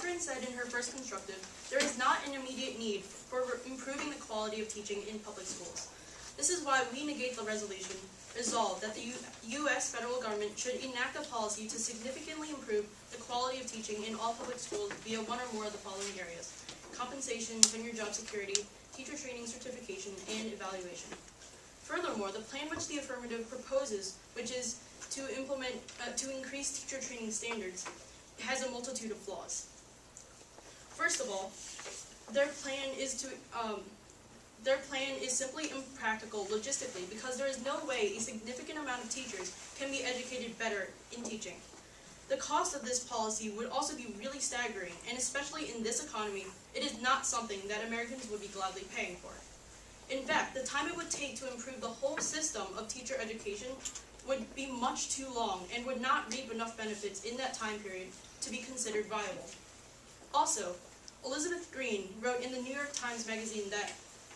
Catherine said in her first constructive, there is not an immediate need for improving the quality of teaching in public schools. This is why we negate the resolution, resolve that the U.S. federal government should enact a policy to significantly improve the quality of teaching in all public schools via one or more of the following areas: compensation, tenure job security, teacher training certification, and evaluation. Furthermore, the plan which the affirmative proposes, which is to increase teacher training standards, has a multitude of flaws. First of all, their plan is simply impractical logistically because there is no way a significant amount of teachers can be educated better in teaching. The cost of this policy would also be really staggering, and especially in this economy, it is not something that Americans would be gladly paying for. In fact, the time it would take to improve the whole system of teacher education would be much too long and would not reap enough benefits in that time period to be considered viable. Also, Elizabeth Green wrote in the New York Times Magazine that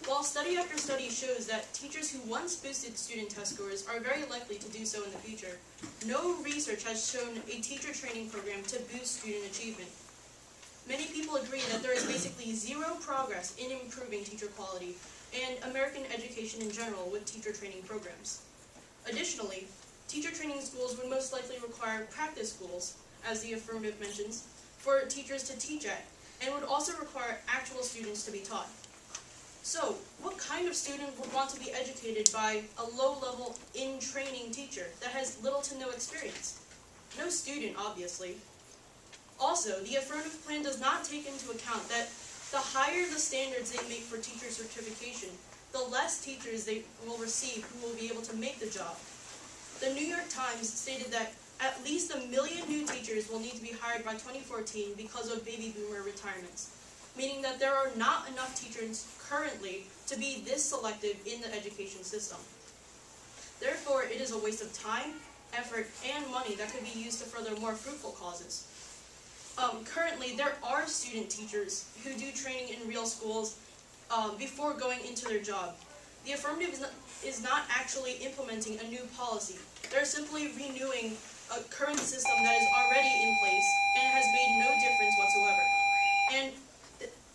while study after study shows that teachers who once boosted student test scores are very likely to do so in the future, no research has shown a teacher training program to boost student achievement. Many people agree that there is basically zero progress in improving teacher quality and American education in general with teacher training programs. Additionally, teacher training schools would most likely require practice schools, as the affirmative mentions, for teachers to teach at, and would also require actual students to be taught. So, what kind of student would want to be educated by a low-level, in-training teacher that has little to no experience? No student, obviously. Also, the affirmative plan does not take into account that the higher the standards they make for teacher certification, the less teachers they will receive who will be able to make the job. The New York Times stated that at least 1 million new teachers will need to be hired by 2014 because of baby boomer retirements, meaning that there are not enough teachers currently to be this selective in the education system. Therefore, it is a waste of time, effort, and money that could be used to further more fruitful causes. Currently, there are student teachers who do training in real schools before going into their job. The affirmative is not actually implementing a new policy. They're simply renewing a current system that is already in place and has made no difference whatsoever. And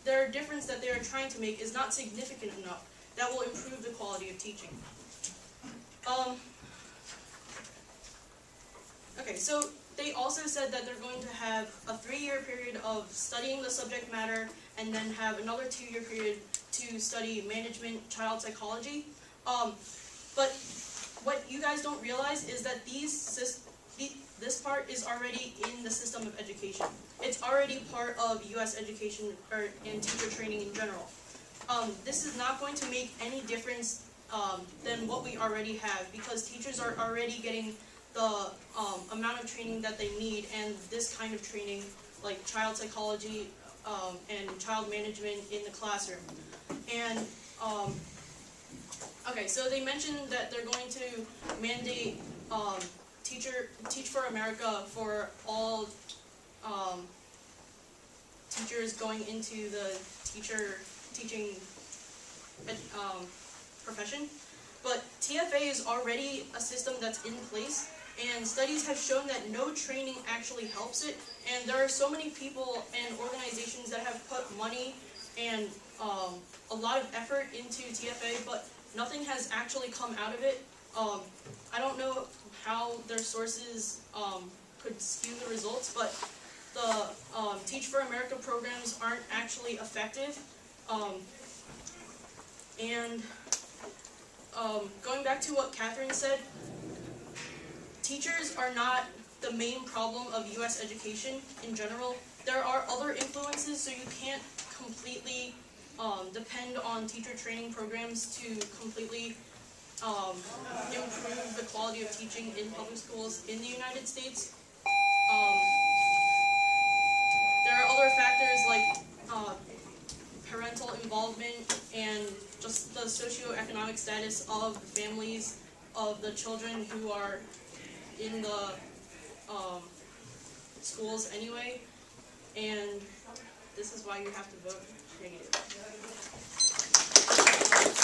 their difference that they are trying to make is not significant enough that will improve the quality of teaching. Okay, so they also said that they're going to have a 3-year period of studying the subject matter and then have another 2-year period to study management, child psychology. But what you guys don't realize is that this part is already in the system of education. It's already part of U.S. education and teacher training in general. This is not going to make any difference than what we already have because teachers are already getting the amount of training that they need, and this kind of training, like child psychology and child management in the classroom. And okay, so they mentioned that they're going to mandate Teach for America for all teachers going into the teaching profession. But TFA is already a system that's in place, and studies have shown that no training actually helps it, and there are so many people and organizations that have put money and a lot of effort into TFA, but nothing has actually come out of it. I don't know how their sources could skew the results, but the Teach for America programs aren't actually effective. Going back to what Catherine said, teachers are not the main problem of U.S. education in general. There are other influences, so you can't completely depend on teacher training programs to completely improve the quality of teaching in public schools in the United States. There are other factors like parental involvement and just the socioeconomic status of the families of the children who are in the schools anyway, and this is why you have to vote negative.